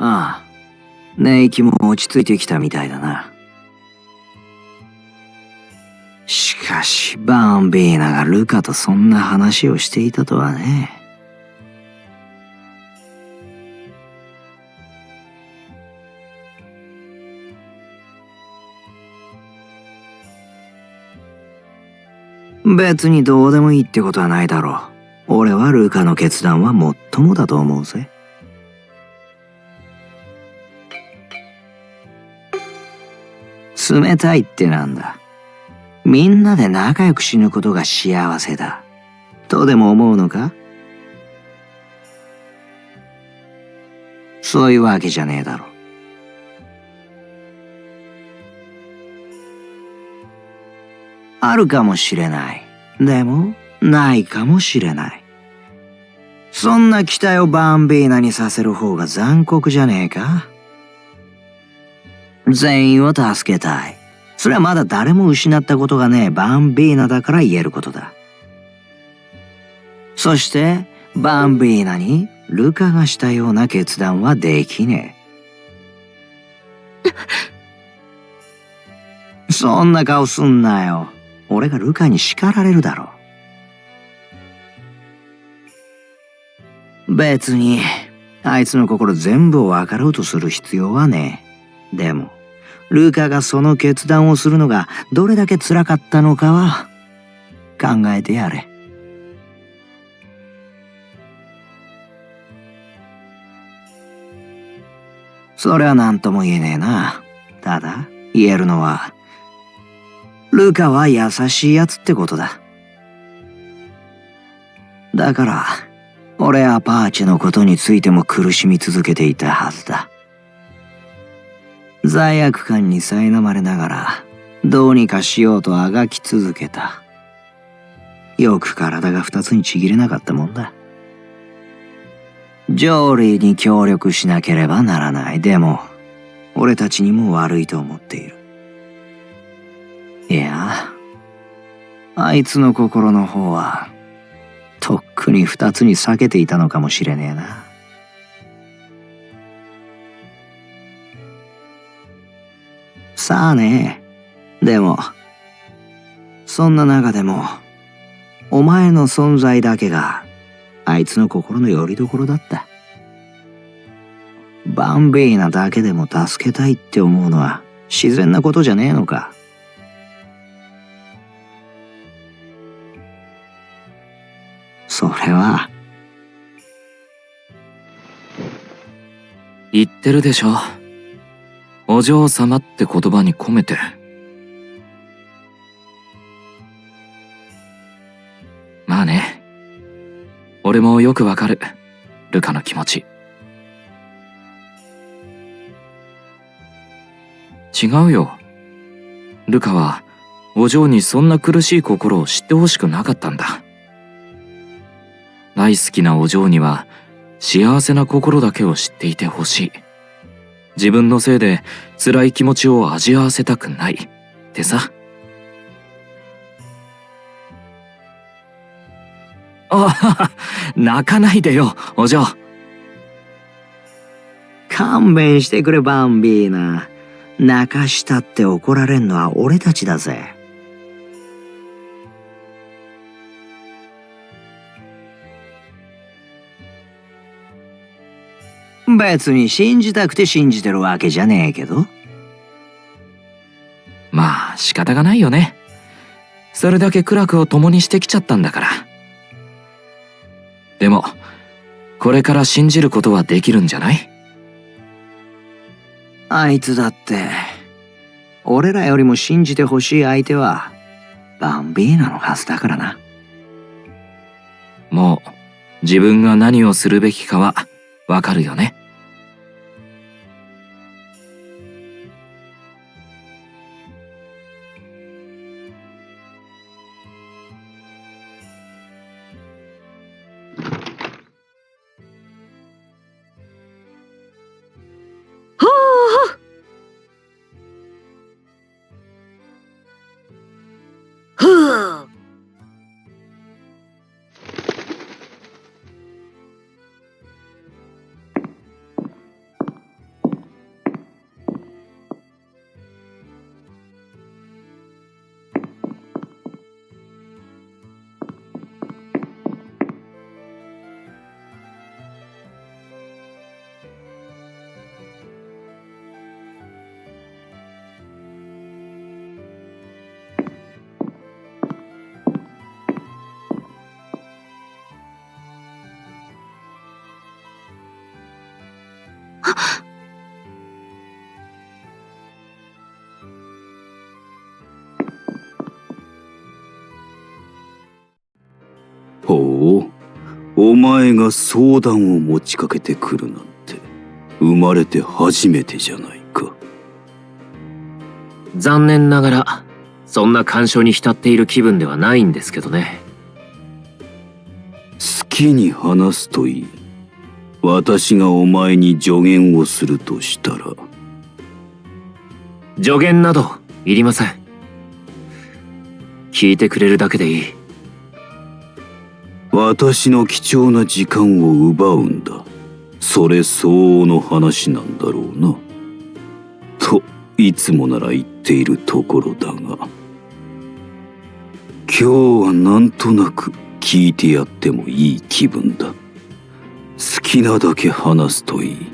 ああ、寝息も落ち着いてきたみたいだな。しかし、バーンビーナがルカとそんな話をしていたとはね。別にどうでもいいってことはないだろう。俺はルカの決断はもっともだと思うぜ。冷たいってなんだ。みんなで仲良く死ぬことが幸せだ。とでも思うのか？そういうわけじゃねえだろ。あるかもしれない。でも、ないかもしれない。そんな期待をバーンビーナにさせる方が残酷じゃねえか？全員を助けたい。それはまだ誰も失ったことがねえバーンビーナだから言えることだ。そして、バーンビーナにルカがしたような決断はできねえ。そんな顔すんなよ。俺がルカに叱られるだろう。別に、あいつの心全部を分かろうとする必要はねえ。でも、ルカがその決断をするのがどれだけ辛かったのかは考えてやれ。それは何とも言えねえな。ただ、言えるのは、ルカは優しいやつってことだ。だから、俺はパーチェのことについても苦しみ続けていたはずだ。罪悪感に苛まれながら、どうにかしようとあがき続けた。よく体が二つにちぎれなかったもんだ。ジョーリーに協力しなければならない。でも、俺たちにも悪いと思っている。いや、あいつの心の方は、とっくに二つに裂けていたのかもしれねえな。さあね。でも、そんな中でも、お前の存在だけが、あいつの心の拠り所だった。バンビーナだけでも助けたいって思うのは自然なことじゃねえのか。それは。言ってるでしょ。お嬢様って言葉に込めて。まあね。俺もよくわかる。ルカの気持ち。違うよ。ルカはお嬢にそんな苦しい心を知ってほしくなかったんだ。大好きなお嬢には幸せな心だけを知っていてほしい。自分のせいで辛い気持ちを味わわせたくないってさ。あ、泣かないでよ、お嬢。勘弁してくれバンビーナ。泣かしたって怒られんのは俺たちだぜ。別に信じたくて信じてるわけじゃねえけど。まあ仕方がないよね。それだけ苦楽を共にしてきちゃったんだから。でもこれから信じることはできるんじゃない？あいつだって俺らよりも信じてほしい相手はバンビーナのはずだからな。もう自分が何をするべきかはわかるよね。お前が相談を持ちかけてくるなんて生まれて初めてじゃないか。残念ながらそんな感傷に浸っている気分ではないんですけどね。好きに話すといい。私がお前に助言をするとしたら。助言などいりません。聞いてくれるだけでいい。私の貴重な時間を奪うんだ。それ相応の話なんだろうな。といつもなら言っているところだが、今日はなんとなく聞いてやってもいい気分だ。好きなだけ話すといい。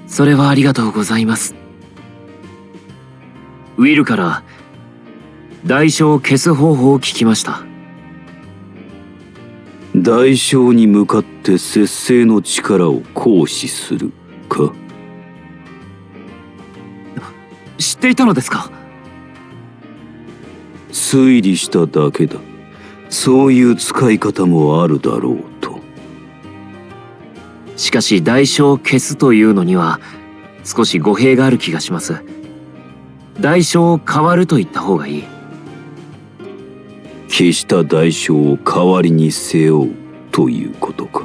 それはありがとうございます。ウィルから代償を消す方法を聞きました。代償に向かって節制の力を行使するか。知っていたのですか？推理しただけだ。そういう使い方もあるだろうと。しかし代償を消すというのには少し語弊がある気がします。代償を変わると言った方がいい。消した代償を代わりに背負うということか。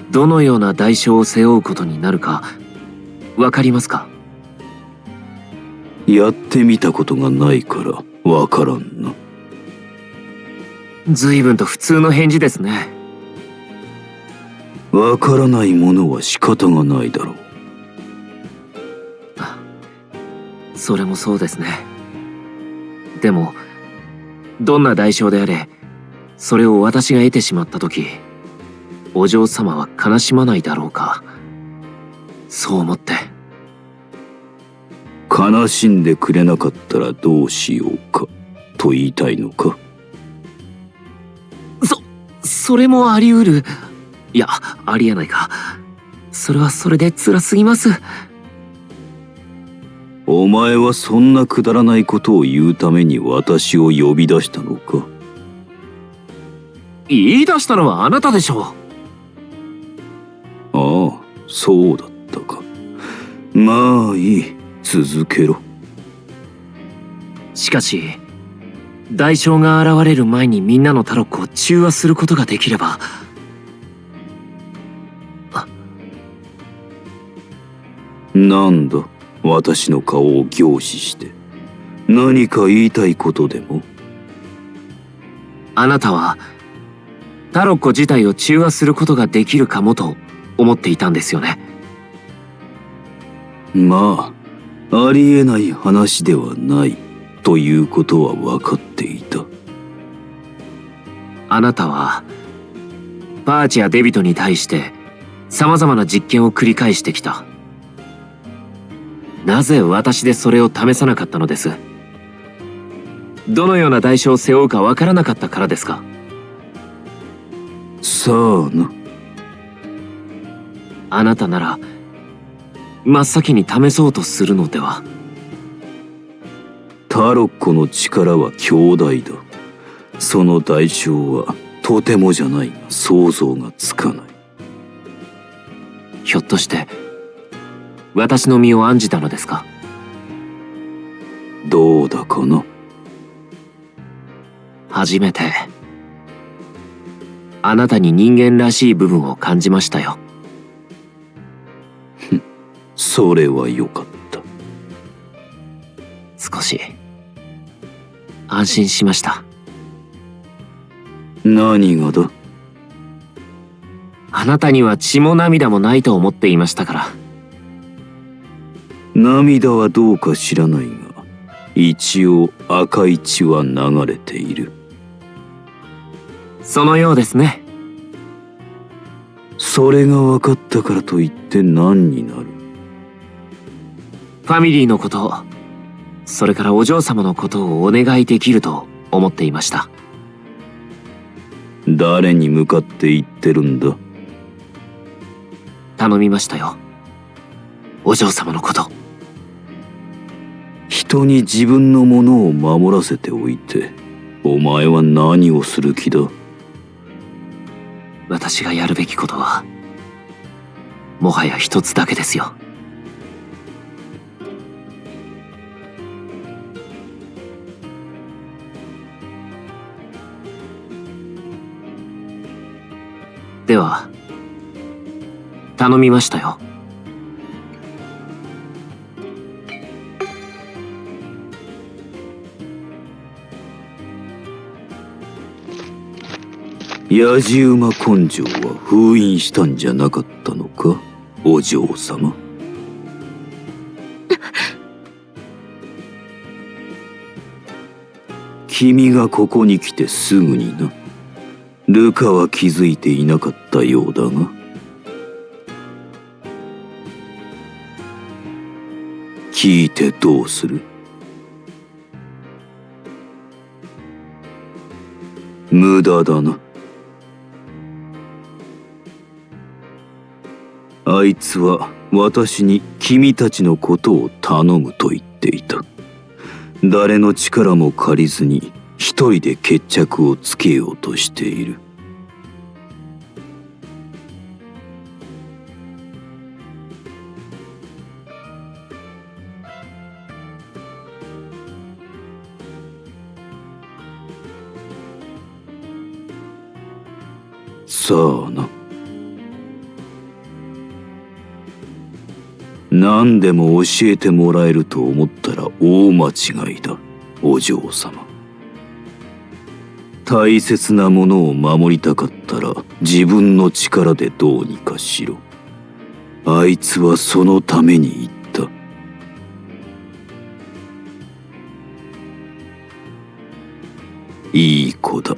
どのような代償を背負うことになるかわかりますか？やってみたことがないからわからんな。随分と普通の返事ですね。わからないものは仕方がないだろう。それもそうですね。でもどんな代償であれ、それを私が得てしまった時、お嬢様は悲しまないだろうか。そう思って。悲しんでくれなかったらどうしようかと言いたいのか。それもあり得る。いや、ありえないか。それはそれで辛すぎます。お前はそんなくだらないことを言うために私を呼び出したのか。言い出したのはあなたでしょう。ああ、そうだったか。まあいい、続けろ。しかし代償が現れる前にみんなのタロックを中和することができれば。なんだ、私の顔を凝視して何か言いたいことでも。あなたはタロッコ自体を中和することができるかもと思っていたんですよね。まあ、ありえない話ではないということは分かっていた。あなたはパーチやデビトに対して様々な実験を繰り返してきた。なぜ私でそれを試さなかったのです？どのような代償を背負うかわからなかったからですか？さあな。あなたなら真っ先に試そうとするのでは？タロッコの力は強大だ。その代償はとてもじゃないが想像がつかない。ひょっとして私の身を案じたのですか？どうだかな。初めてあなたに人間らしい部分を感じましたよ。それはよかった。少し安心しました。何がだ？あなたには血も涙もないと思っていましたから。涙はどうか知らないが、一応赤い血は流れている。そのようですね。それが分かったからといって何になる？ファミリーのこと、それからお嬢様のことをお願いできると思っていました。誰に向かって言ってるんだ？頼みましたよ。お嬢様のこと。人に自分のものを守らせておいて、お前は何をする気だ？私がやるべきことは、もはや一つだけですよ。では、頼みましたよ。やじ馬根性は封印したんじゃなかったのか、お嬢様。君がここに来てすぐにな。ルカは気づいていなかったようだが。聞いてどうする？無駄だな。あいつは私に君たちのことを頼むと言っていた。誰の力も借りずに一人で決着をつけようとしている。さあな。何でも教えてもらえると思ったら大間違いだ、お嬢様。大切なものを守りたかったら自分の力でどうにかしろ。あいつはそのために言った。いい子だ。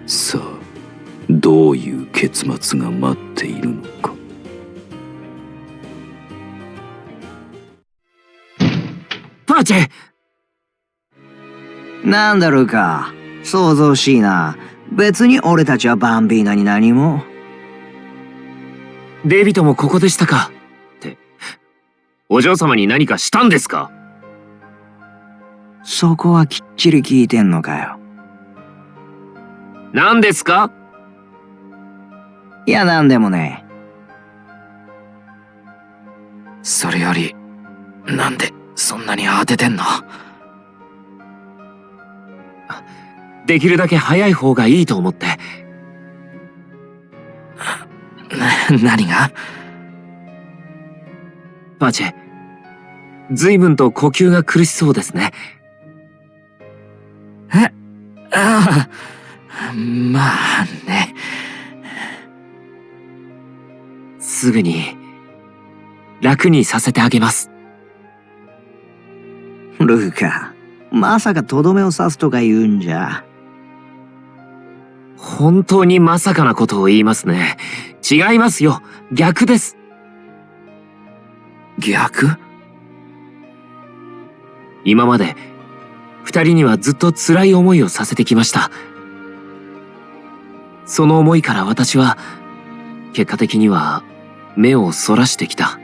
さあ、どういう結末が待っているのか。パーチェ！なんだろうか、想像しいな。別に俺たちはバンビーナに何も。デイビッドもここでしたか。って、お嬢様に何かしたんですか？そこはきっちり聞いてんのかよ。何ですか？いや、なんでもね。それより、なんでそんなに慌ててんの？できるだけ早い方がいいと思って。何が？パーチェ、随分と呼吸が苦しそうですね。ああ、まあね。すぐに楽にさせてあげます。ルカ、まさかとどめを刺すとか言うんじゃ。本当にまさかなことを言いますね。違いますよ。逆です。逆？今まで二人にはずっと辛い思いをさせてきました。その思いから私は結果的には目をそらしてきた。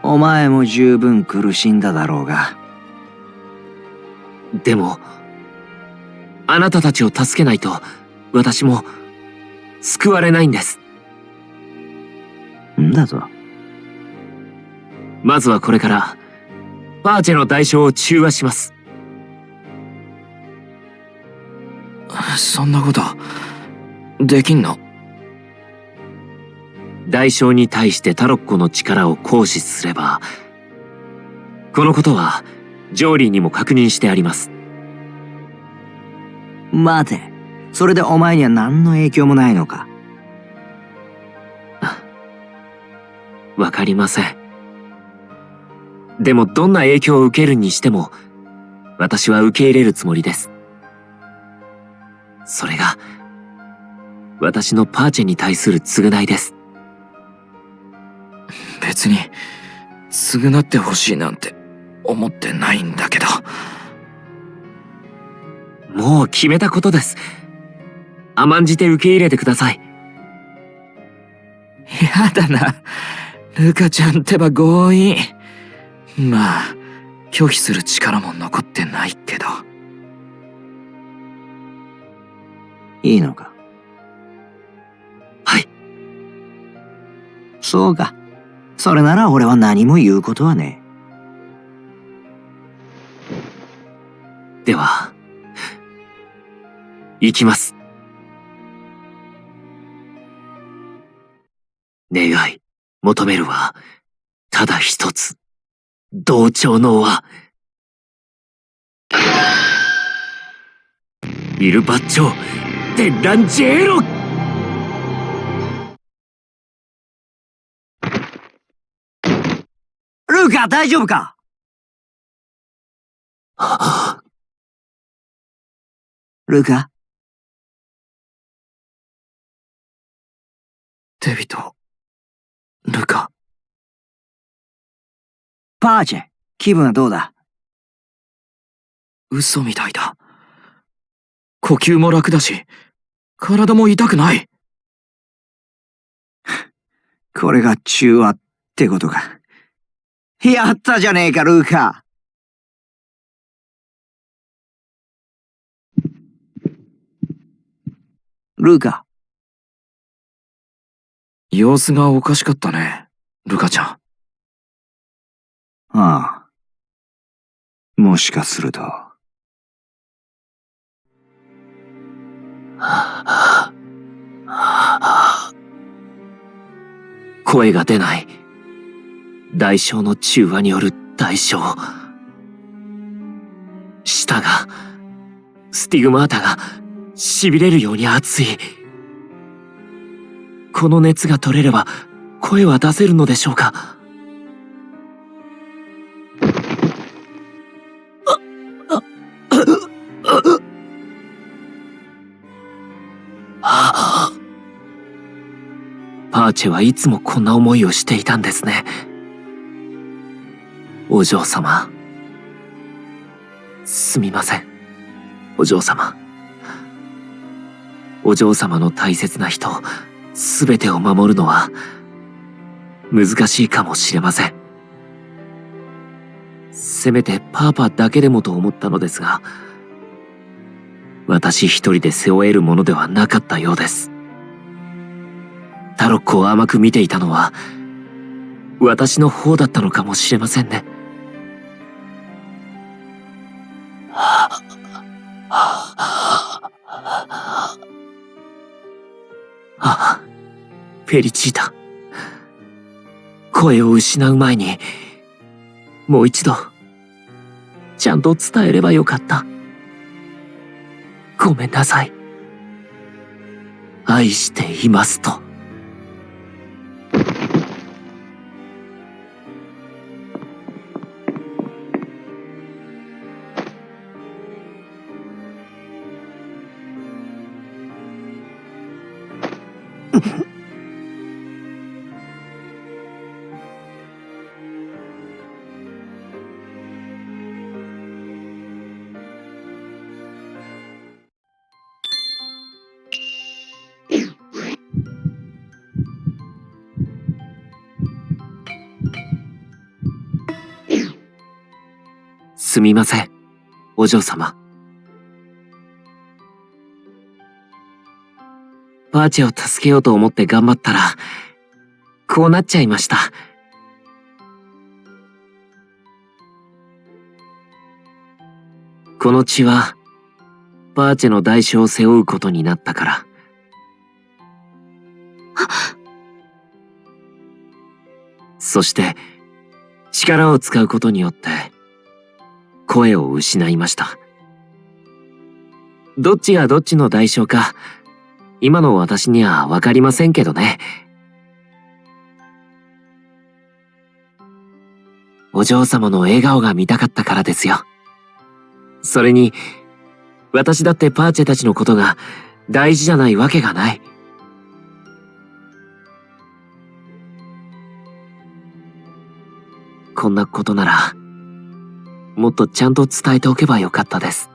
お前も十分苦しんだだろうが。でもあなたたちを助けないと私も救われないんです。んだと。まずはこれからパーチェの代償を中和します。そんなことできんの？代償に対してタロッコの力を行使すれば、このことはジョーリーにも確認してあります。待て、それでお前には何の影響もないのか？わかりません。でもどんな影響を受けるにしても、私は受け入れるつもりです。それが私のパーチェに対する償いです。別に償ってほしいなんて思ってないんだけど。もう決めたことです。甘んじて受け入れてください。やだな。ルカちゃんってば強引。まあ、拒否する力も残ってないけど。いいのか？はい。そうか。それなら俺は何も言うことはねでは、行きます。願い、求めるは、ただ一つ。同調の輪。イルバッチョ・デ・ランジェーロ。ルカ、大丈夫か？ルカ？デビと、ルカ。パーチェ、気分はどうだ？嘘みたいだ。呼吸も楽だし、体も痛くない。これが中和ってことか。やったじゃねえか、ルカ。ルカ。様子がおかしかったね、ルカちゃん。ああ。もしかすると。声が出ない。代償の中和による代償。舌が、スティグマータが、痺れるように熱い。この熱が取れれば、声は出せるのでしょうか？パーチェはいつもこんな思いをしていたんですね。お嬢様。すみません。お嬢様。お嬢様の大切な人、すべてを守るのは、難しいかもしれません。せめてパーパだけでもと思ったのですが、私一人で背負えるものではなかったようです。タロッコを甘く見ていたのは、私の方だったのかもしれませんね。あ、フェリチータ。声を失う前に、もう一度、ちゃんと伝えればよかった。ごめんなさい。愛していますと。すみません、お嬢様。パーチェを助けようと思って頑張ったら、こうなっちゃいました。この血は、パーチェの代償を背負うことになったから。そして、力を使うことによって、声を失いました。どっちがどっちの代償か、今の私にはわかりませんけどね。お嬢様の笑顔が見たかったからですよ。それに、私だってパーチェたちのことが大事じゃないわけがない。こんなことなら、もっとちゃんと伝えておけばよかったです。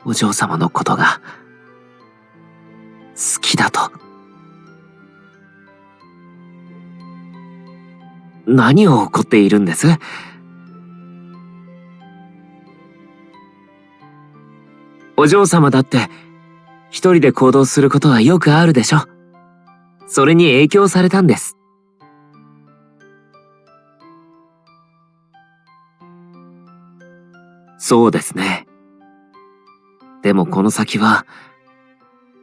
お嬢様のことが、好きだと。何を怒っているんです？お嬢様だって一人で行動することはよくあるでしょ。それに影響されたんです。そうですね。でもこの先は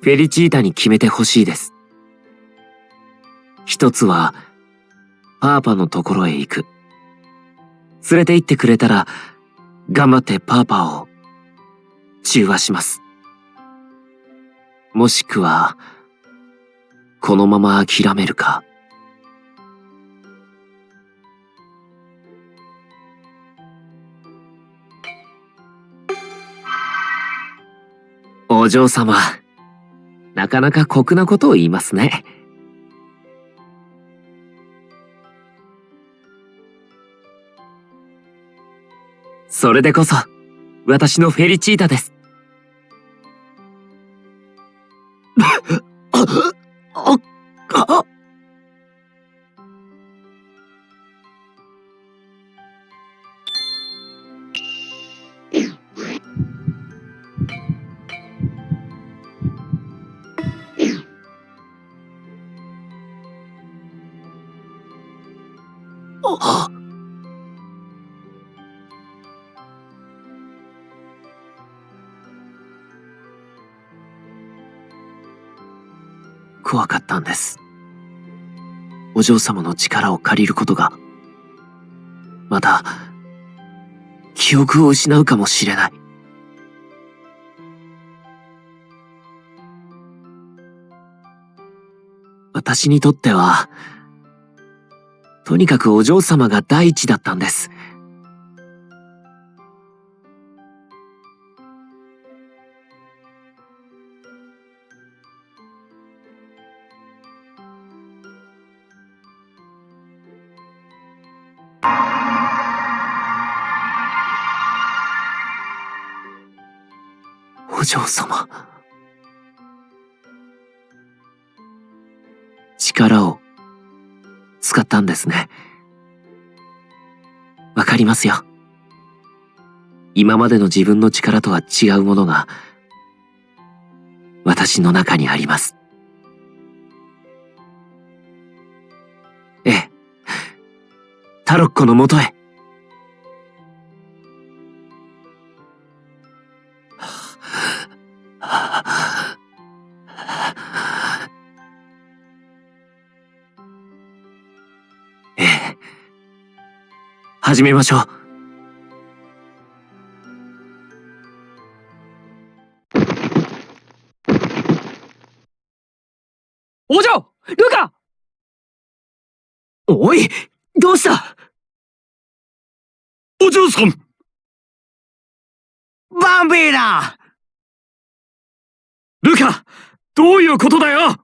フェリチータに決めてほしいです。一つはパーパのところへ行く。連れて行ってくれたら頑張ってパーパを中和します。もしくはこのまま諦めるか。お嬢様、なかなか酷なことを言いますね。それでこそ私のフェリチータです。怖かったんです。お嬢様の力を借りることが、また、記憶を失うかもしれない。私にとっては、とにかくお嬢様が第一だったんです。お嬢様。力を使ったんですね。わかりますよ。今までの自分の力とは違うものが私の中にあります。ええ。タロッコのもとへ。ええ。始めましょう。お嬢ルカ。おい、どうした？お嬢さん。バンビーナ！ルカ、どういうことだよ。